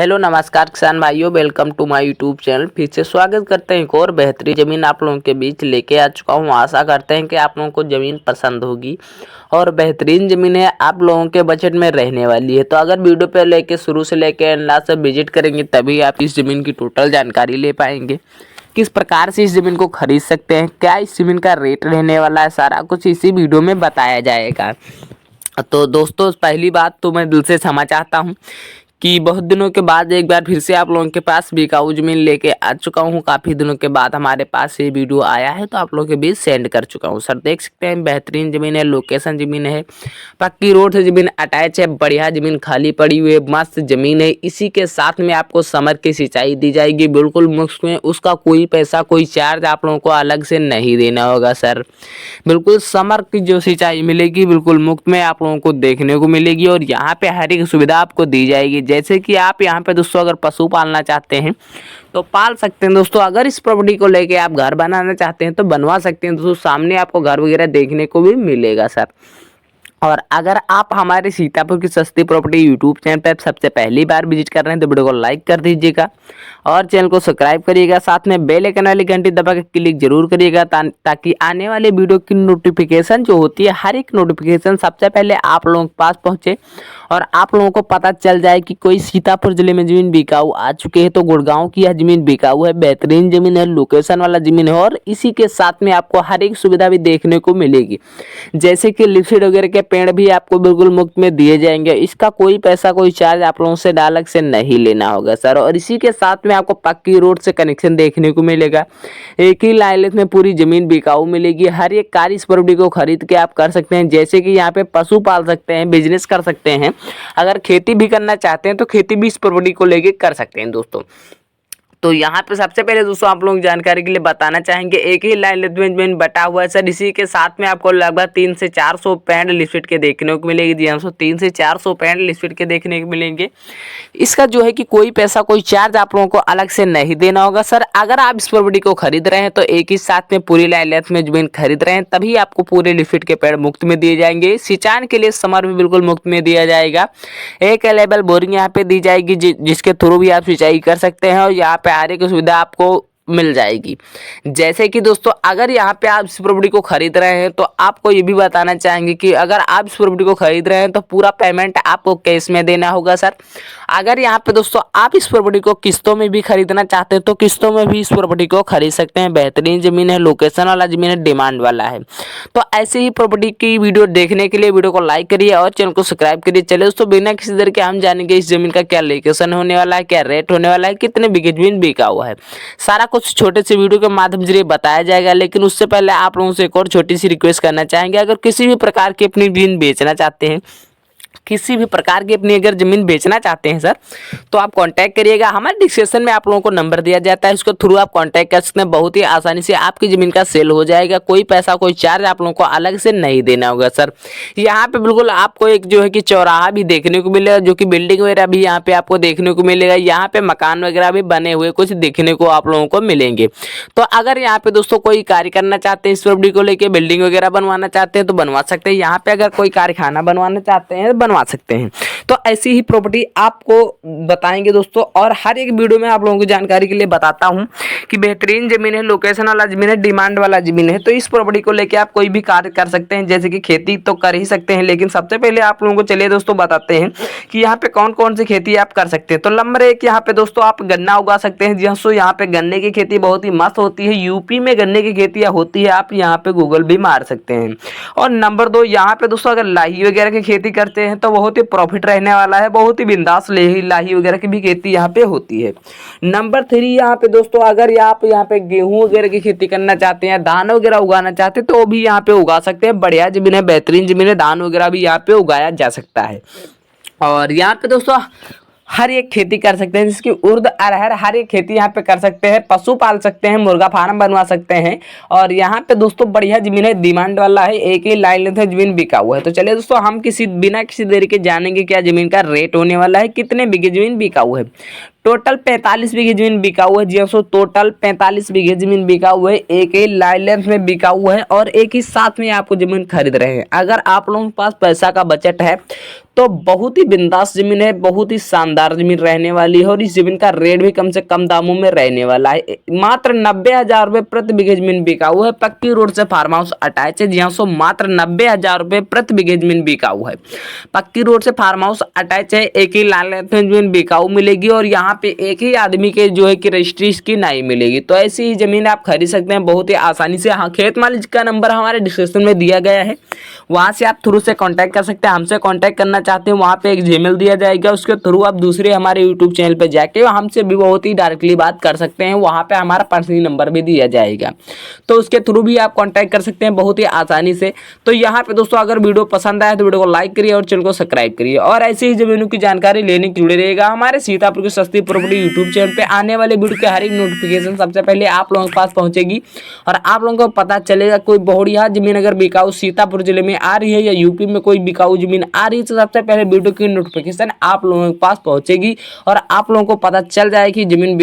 Hello नमस्कार किसान भाइयों, welcome to my YouTube channel. फिर से स्वागत करते हैं। एक और बेहतरीन ज़मीन आप लोगों के बीच लेके आ चुका हूँ। आशा करते हैं कि आप लोगों को ज़मीन पसंद होगी और बेहतरीन ज़मीन है, आप लोगों के बजट में रहने वाली है। तो अगर वीडियो पे लेके शुरू से लेके एंड लास्ट तक विजिट करेंगे तभी आप इस ज़मीन की टोटल जानकारी ले पाएंगे। किस प्रकार से इस ज़मीन को खरीद सकते हैं, क्या इस ज़मीन का रेट रहने वाला है, सारा कुछ इसी वीडियो में बताया जाएगा। तो दोस्तों, पहली बात तो मैं दिल से क्षमा चाहता हूँ कि बहुत दिनों के बाद एक बार फिर से आप लोगों के पास बिकाऊ ज़मीन लेके आ चुका हूँ। काफ़ी दिनों के बाद हमारे पास ये वीडियो आया है तो आप लोगों के बीच सेंड कर चुका हूँ। सर देख सकते हैं, बेहतरीन ज़मीन है, लोकेशन ज़मीन है, पक्की रोड से ज़मीन अटैच है, बढ़िया ज़मीन खाली पड़ी हुई है, मस्त ज़मीन है। इसी के साथ में आपको समर की सिंचाई दी जाएगी बिल्कुल मुफ्त में। उसका कोई पैसा कोई चार्ज आप लोगों को अलग से नहीं देना होगा सर। बिल्कुल समर की जो सिंचाई मिलेगी बिल्कुल मुफ्त में आप लोगों को देखने को मिलेगी और यहाँ पे हर एक सुविधा आपको दी जाएगी। जैसे कि आप यहाँ पे दोस्तों अगर पशु पालना चाहते हैं तो पाल सकते हैं दोस्तों। अगर इस प्रॉपर्टी को लेके आप घर बनाना चाहते हैं तो बनवा सकते हैं दोस्तों। सामने आपको घर वगैरह देखने को भी मिलेगा सर। और अगर आप हमारे सीतापुर की सस्ती प्रॉपर्टी यूट्यूब चैनल पर सबसे पहली बार विजिट कर रहे हैं तो वीडियो को लाइक कर दीजिएगा और चैनल को सब्सक्राइब करिएगा। साथ में बेल आइकन वाली घंटी दबा के क्लिक जरूर करिएगा ताकि आने वाले वीडियो की नोटिफिकेशन जो होती है, हर एक नोटिफिकेशन सबसे पहले आप लोगों के पास पहुंचे और आप लोगों को पता चल जाए कि कोई सीतापुर जिले में ज़मीन बिकाऊ आ चुके हैं। तो गुड़गांव की यह ज़मीन बिकाऊ है, बेहतरीन ज़मीन है, लोकेशन वाला ज़मीन है और इसी के साथ में आपको हर एक सुविधा भी देखने को मिलेगी। जैसे कि लिफ्ट वगैरह के पेड़ भी आपको बिल्कुल मुफ्त में दिए जाएंगे। इसका कोई पैसा कोई चार्ज आप लोगों से अलग से नहीं लेना होगा सर। और इसी के साथ में आपको पक्की रोड से कनेक्शन देखने को मिलेगा। एक ही लाइन में पूरी ज़मीन बिकाऊ मिलेगी। हर एक कार्य इस प्रॉपर्टी को खरीद के आप कर सकते हैं। जैसे कि यहाँ पे पशु पाल सकते हैं, बिजनेस कर सकते हैं, अगर खेती भी करना चाहते हैं तो खेती भी इस प्रॉपर्टी को लेके कर सकते हैं दोस्तों। तो यहाँ पे सबसे पहले दोस्तों आप लोग जानकारी के लिए बताना चाहेंगे, एक ही लाइन में बटा हुआ है सर। इसी के साथ में आपको लगभग 300 से 400 पैंट लिफ्ट के देखने को मिलेगी। जी हाँ, 300 से 400 पैंट लिफ्ट के देखने को मिलेंगे। इसका जो है कि कोई पैसा कोई चार्ज आप लोगों को अलग से नहीं देना होगा सर। अगर आप इस प्रॉपर्टी को खरीद रहे हैं तो एक ही साथ में पूरी लाइन में जमीन खरीद रहे हैं तभी आपको पूरे लिफ्ट के पेड़ मुफ्त में दिए जाएंगे। सिंचाई के लिए समर भी बिल्कुल मुफ्त में दिया जाएगा। एक अवेलेबल बोरिंग यहाँ पे दी जाएगी जिसके थ्रू भी आप सिंचाई कर सकते हैं और यहाँ पे हर एक सुविधा आपको मिल जाएगी। जैसे कि दोस्तों अगर यहाँ पे आप इस प्रॉपर्टी को खरीद रहे हैं तो आपको ये भी बताना चाहेंगे कि अगर आप इस प्रॉपर्टी को खरीद रहे हैं तो पूरा पेमेंट आपको कैश में देना होगा सर। अगर यहाँ पे दोस्तों आप इस प्रॉपर्टी को किस्तों में भी खरीदना चाहते हैं तो किस्तों में भी इस प्रॉपर्टी को खरीद सकते हैं। बेहतरीन ज़मीन है, लोकेशन वाला ज़मीन है, डिमांड वाला है। तो ऐसे ही प्रॉपर्टी की वीडियो देखने के लिए वीडियो को लाइक करिए और चैनल को सब्सक्राइब करिए। चलिए दोस्तों, बिना किसी देर के हम जानेंगे इस जमीन का क्या लोकेशन होने वाला है, क्या रेट होने वाला है, कितने बीघे जमीन बिका हुआ है। सारा कुछ छोटे से वीडियो के माध्यम से बताया जाएगा। लेकिन उससे पहले आप लोगों से एक और छोटी सी रिक्वेस्ट करना चाहेंगे, अगर किसी भी प्रकार की अपनी जमीन बेचना चाहते हैं, किसी भी प्रकार की अपनी अगर ज़मीन बेचना चाहते हैं सर, तो आप कांटेक्ट करिएगा। हमारे डिस्क्रिप्शन में आप लोगों को नंबर दिया जाता है, उसके थ्रू आप कांटेक्ट कर सकते हैं। बहुत ही आसानी से आपकी ज़मीन का सेल हो जाएगा। कोई पैसा कोई चार्ज आप लोगों को अलग से नहीं देना होगा सर। यहाँ पे बिल्कुल आपको एक जो है कि चौराहा भी देखने को मिलेगा, जो कि बिल्डिंग वगैरह भी यहाँ पे आपको देखने को मिलेगा। यहाँ पे मकान वगैरह भी बने हुए कुछ देखने को आप लोगों को मिलेंगे। तो अगर यहाँ पे दोस्तों कोई कार्य करना चाहते हैं, इस प्रॉपर्टी को लेकर बिल्डिंग वगैरह बनवाना चाहते हैं तो बनवा सकते हैं। यहाँ पे अगर कोई कारखाना बनवाना चाहते हैं बनवा सकते हैं। तो ऐसी ही प्रॉपर्टी आपको बताएंगे दोस्तों। और हर एक वीडियो में आप लोगों को जानकारी के लिए बताता हूं कि बेहतरीन जमीन है, लोकेशन वाला जमीन है, डिमांड वाला जमीन है। तो इस प्रॉपर्टी को लेके आप कोई भी कार्य कर सकते हैं। जैसे कि खेती तो कर ही सकते हैं, लेकिन सबसे पहले आप लोगों को चलिए दोस्तों बताते हैं कि यहाँ पे कौन कौन सी खेती आप कर सकते हैं। तो नंबर 1 यहाँ पे दोस्तों आप गन्ना उगा सकते हैं। दोस्तों यहाँ पे गन्ने की खेती बहुत ही मस्त होती है। यूपी में गन्ने की खेती होती है, आप यहाँ पे गूगल भी मार सकते हैं। और नंबर 2 यहाँ पे दोस्तों अगर लाही वगैरह की खेती करते हैं तो बहुत ही प्रॉफिट रहने वाला है। बहुत ही बिंदास लाही वगैरह की भी खेती यहाँ पे होती है। नंबर 3 यहाँ पे दोस्तों अगर आप यहाँ पे गेहूं वगैरह की खेती करना चाहते हैं, धान वगैरह उगाना चाहते हैं तो वो भी यहाँ पे उगा सकते हैं। बढ़िया जमीन है, बेहतरीन जमीन है, धान वगैरह भी यहाँ पे उगाया जा सकता है। और यहाँ पे दोस्तों हर एक खेती कर सकते हैं, जिसकी उर्द अरहर हर एक खेती यहाँ पे कर सकते हैं। पशु पाल सकते हैं, मुर्गा फार्म बनवा सकते हैं। और यहाँ पे दोस्तों बढ़िया जमीन है, डिमांड वाला है, एक ही लाइन लेंथ जमीन बिका हुआ है। तो चलिए दोस्तों हम बिना किसी देरी के जानेंगे क्या जमीन का रेट होने वाला है, कितने बीघे जमीन बिका हुआ है। टोटल 45 बीघे जमीन बिका हुआ है जी दोस्तों। टोटल 45 बीघे जमीन बिका हुआ है, एक ही लाइलेंस में बिका हुआ है और एक ही साथ में आपको जमीन खरीद रहे हैं। अगर आप लोगों के पास पैसा का बजट है तो बहुत ही बिंदास जमीन है, बहुत ही शानदार जमीन रहने वाली है और इस जमीन का रेट भी कम से कम दामों में रहने वाला है। मात्र 90,000 रुपये प्रति बीघे जमीन बिका हुआ है। पक्की रोड से फार्म हाउस अटैच है जी हाँ। मात्र 90,000 रुपये प्रति बीघे जमीन बिका हुआ है। पक्की रोड से फार्म हाउस अटैच है, एक ही लाइलेंस में जमीन बिकाऊ मिलेगी और यहाँ पे एक ही आदमी के जो है कि रजिस्ट्री इसकी नहीं मिलेगी। तो ऐसी ही जमीन आप खरीद सकते हैं बहुत ही आसानी से। हाँ, खेत मालिक का नंबर हमारे डिस्क्रिप्शन में दिया गया है, वहाँ से आप थ्रू से कांटेक्ट कर सकते हैं। हमसे कांटेक्ट करना चाहते हैं, वहाँ पे एक जीमेल दिया जाएगा, उसके थ्रू आप दूसरे हमारे यूट्यूब चैनल पे जाके हमसे भी बहुत ही डायरेक्टली बात कर सकते हैं। वहाँ पे हमारा पर्सनल नंबर भी दिया जाएगा, तो उसके थ्रू भी आप कांटेक्ट कर सकते हैं बहुत ही आसानी से। तो यहाँ पे दोस्तों अगर वीडियो पसंद आए तो वीडियो को लाइक करिए और चैनल को सब्सक्राइब करिए और ऐसे ही जमीनों की जानकारी लेने के जुड़े रहेगा हमारे सीतापुर की सस्ती प्रॉपर्टी यूट्यूब चैनल पे। आने वाले वीडियो के हर एक नोटिफिकेशन सबसे पहले आप लोगों के पास पहुंचेगी और आप लोगों को पता चलेगा कोई बढ़िया जमीन अगर बिकाऊ सीतापुर जिले में आ रही है या यूपी में कोई बिकाऊ जमीन आ रही है तो सबसे पहले वीडियो की नोटिफिकेशन आप लोगों के पास पहुंचेगी और आप लोगों को पता चल जाए कि जमीन